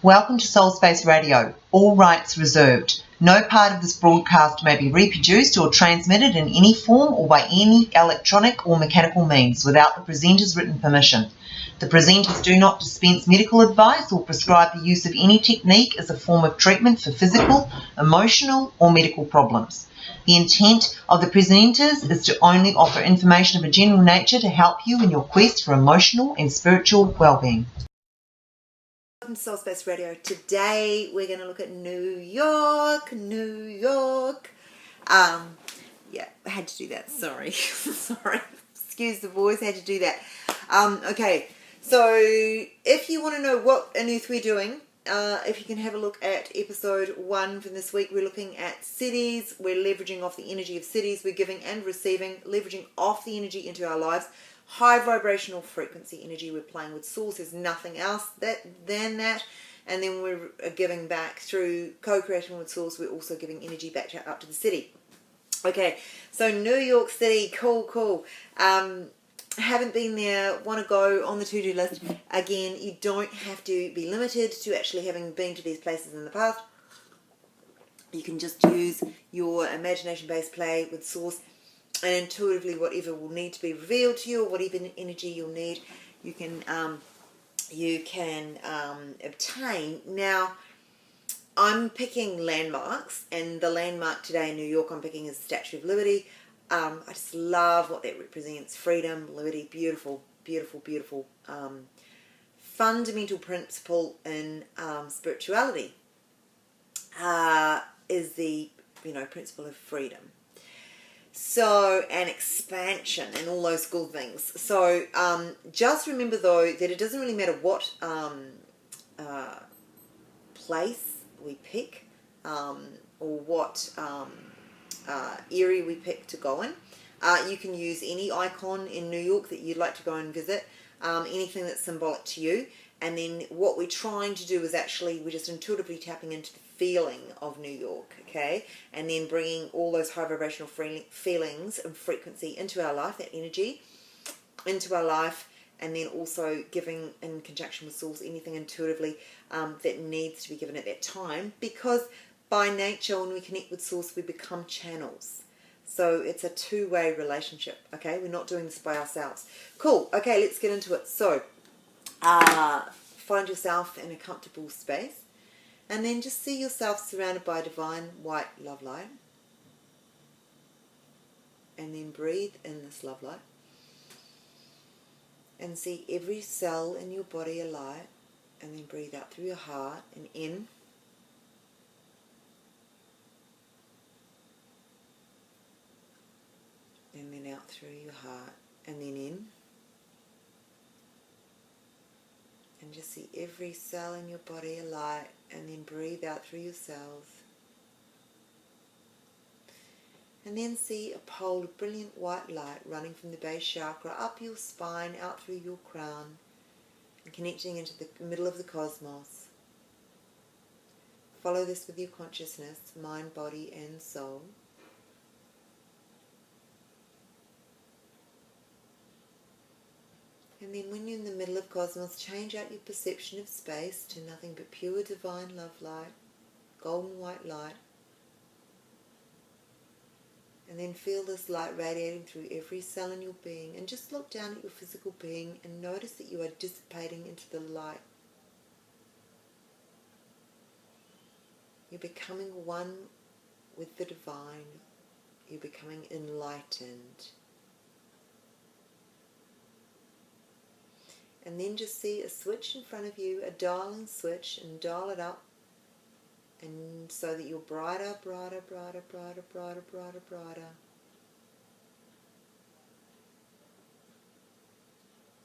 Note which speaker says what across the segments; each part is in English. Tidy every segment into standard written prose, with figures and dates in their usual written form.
Speaker 1: Welcome to soulspaceradio. All rights reserved. No part of this broadcast may be reproduced or transmitted in any form or by any electronic or mechanical means without the presenter's written permission. The presenters do not dispense medical advice or prescribe the use of any technique as a form of treatment for physical, emotional, or medical problems. The intent of the presenters is to only offer information of a general nature to help you in your quest for emotional and spiritual well-being.
Speaker 2: Welcome to Soul Space Radio. Today we're going to look at New York. Yeah, I had to do that. Sorry. Sorry. Excuse the voice. I had to do that. Okay. So if you want to know what on earth we're doing, if you can have a look at episode 1 from this week, we're looking at cities. We're leveraging off the energy of cities. We're giving and receiving, leveraging off the energy into our lives. High vibrational frequency energy. We're playing with source. There's nothing else than that. And then we're giving back through co-creation with source. We're also giving energy back up to the city. Okay, so New York City, cool. Haven't been there, want to go on the to-do list. Again, you don't have to be limited to actually having been to these places in the past. You can just use your imagination-based play with source, and intuitively whatever will need to be revealed to you, or whatever energy you'll need, you can obtain. Now, I'm picking landmarks, and the landmark today in New York I'm picking is the Statue of Liberty. I just love what that represents. Freedom, liberty, beautiful. Fundamental principle in spirituality is the principle of freedom. So, and expansion and all those cool things. So, just remember though that it doesn't really matter what place we pick or what area we pick to go in. You can use any icon in New York that you'd like to go and visit, anything that's symbolic to you. And then what we're trying to do is actually, we're just intuitively tapping into the feeling of New York, okay? And then bringing all those high vibrational feelings and frequency into our life, that energy, into our life, and then also giving in conjunction with source anything intuitively that needs to be given at that time. Because by nature, when we connect with source, we become channels. So it's a two-way relationship, okay? We're not doing this by ourselves. Cool. Okay, let's get into it. So, find yourself in a comfortable space, and then just see yourself surrounded by divine white love light, and then breathe in this love light, and see every cell in your body alight, and then breathe out through your heart and in, and then out through your heart and then in. And just see every cell in your body alight, and then breathe out through your cells. And then see a pole of brilliant white light running from the base chakra up your spine, out through your crown, and connecting into the middle of the cosmos. Follow this with your consciousness, mind, body, and soul. And then when you're in the middle of cosmos, change out your perception of space to nothing but pure divine love light, golden white light. And then feel this light radiating through every cell in your being. And just look down at your physical being and notice that you are dissipating into the light. You're becoming one with the divine. You're becoming enlightened. And then just see a switch in front of you, a dialing switch, and dial it up, and so that you're brighter.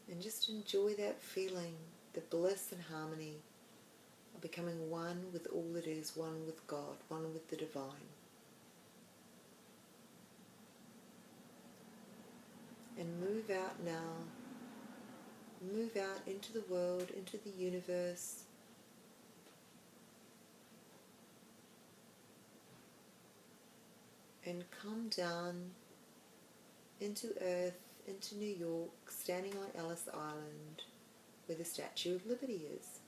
Speaker 2: And just enjoy that feeling, the bliss and harmony of becoming one with all that is, one with God, one with the divine. And move out now. Move out into the world, into the universe. And come down into Earth, into New York, standing on Ellis Island, where the Statue of Liberty is.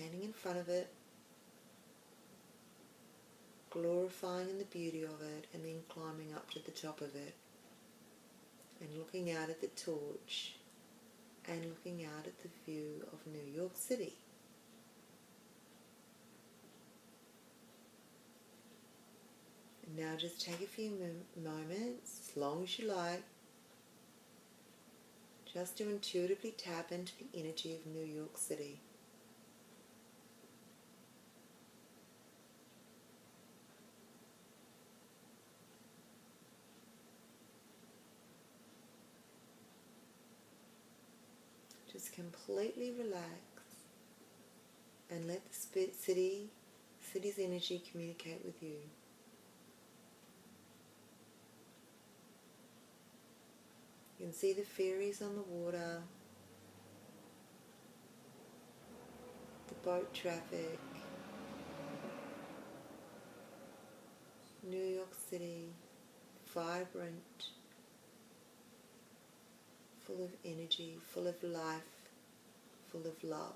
Speaker 2: standing in front of it, glorifying the beauty of it, and then climbing up to the top of it and looking out at the torch and looking out at the view of New York City. And now just take a few moments, as long as you like, just to intuitively tap into the energy of New York City. Just completely relax and let the city's energy communicate with you. You can see the ferries on the water, the boat traffic, New York City, vibrant, full of energy, full of life, full of love.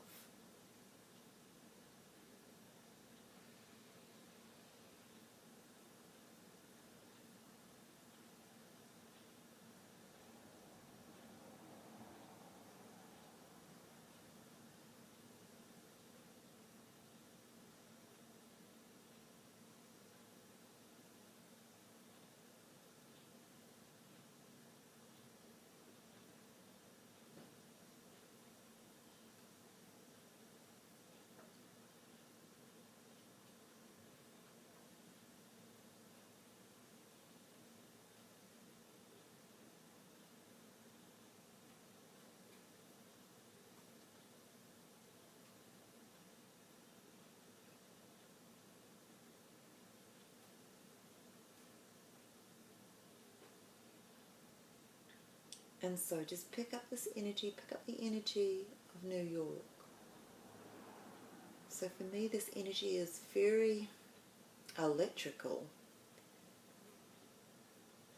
Speaker 2: And so just pick up the energy of New York. So for me, this energy is very electrical.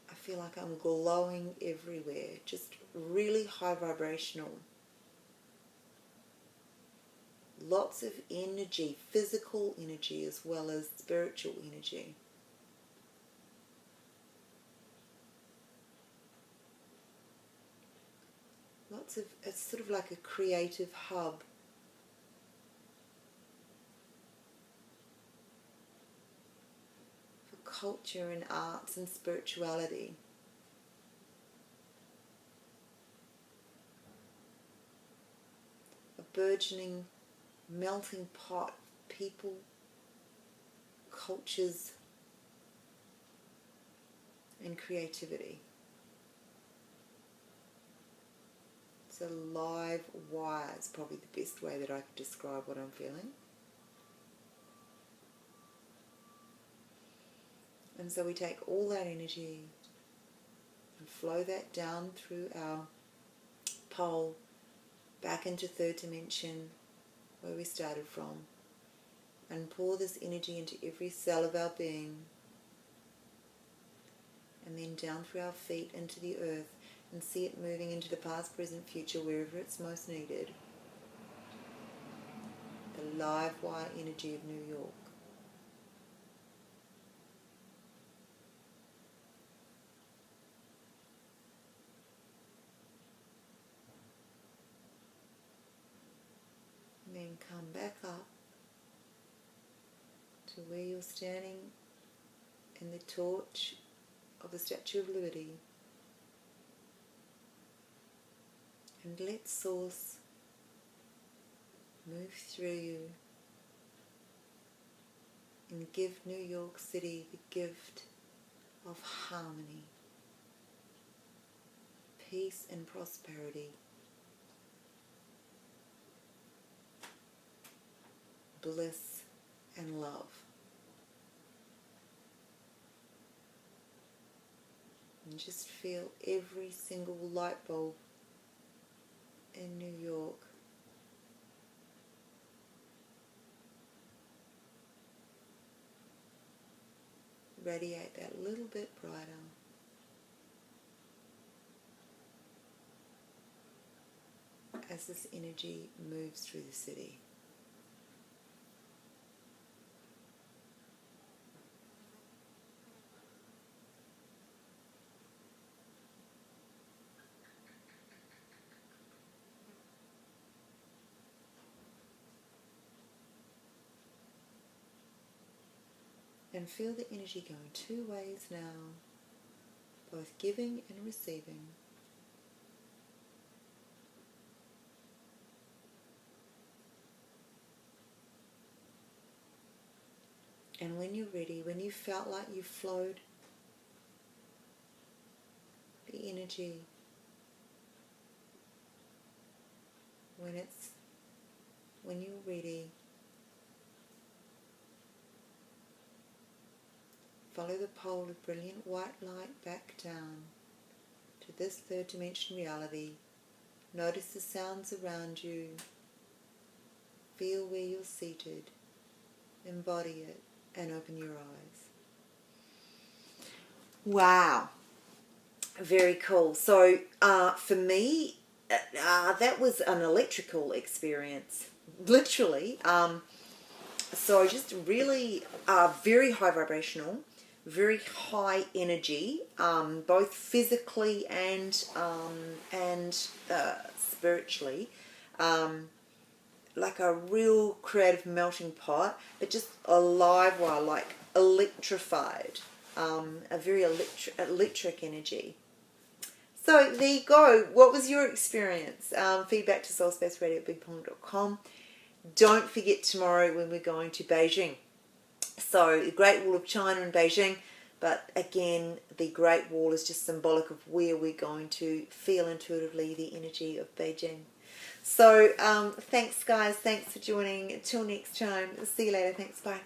Speaker 2: I feel like I'm glowing everywhere, just really high vibrational. Lots of energy, physical energy as well as spiritual energy. It's sort of like a creative hub. For culture and arts and spirituality. A burgeoning, melting pot of people, cultures, and creativity. It's a live wire. It's probably the best way that I could describe what I'm feeling. And so we take all that energy and flow that down through our pole back into third dimension where we started from, and pour this energy into every cell of our being, and then down through our feet into the earth, and see it moving into the past, present, future, wherever it's most needed. The live wire energy of New York. And then come back up to where you're standing in the torch of the Statue of Liberty. And let Source move through you and give New York City the gift of harmony, peace and prosperity, bliss and love. And just feel every single light bulb in New York radiate that little bit brighter. As this energy moves through the city. And feel the energy going two ways now, both giving and receiving. And when you're ready, when you felt like you flowed, the energy, when you're ready, follow the pole of brilliant white light back down to this third dimension reality. Notice the sounds around you. Feel where you're seated. Embody it and open your eyes. Wow. Very cool. So for me, that was an electrical experience. Literally. So just really very high vibrational, very high energy, both physically and spiritually, like a real creative melting pot, but just a live wire, like electrified, a very electric energy. So there you go. What was your experience? Feedback to soulspaceradio@bigpong.com. Don't forget tomorrow when we're going to Beijing. So the Great Wall of China in Beijing, but again, the Great Wall is just symbolic of where we're going to feel intuitively the energy of Beijing. So thanks guys, thanks for joining. Until next time, see you later. Thanks, bye.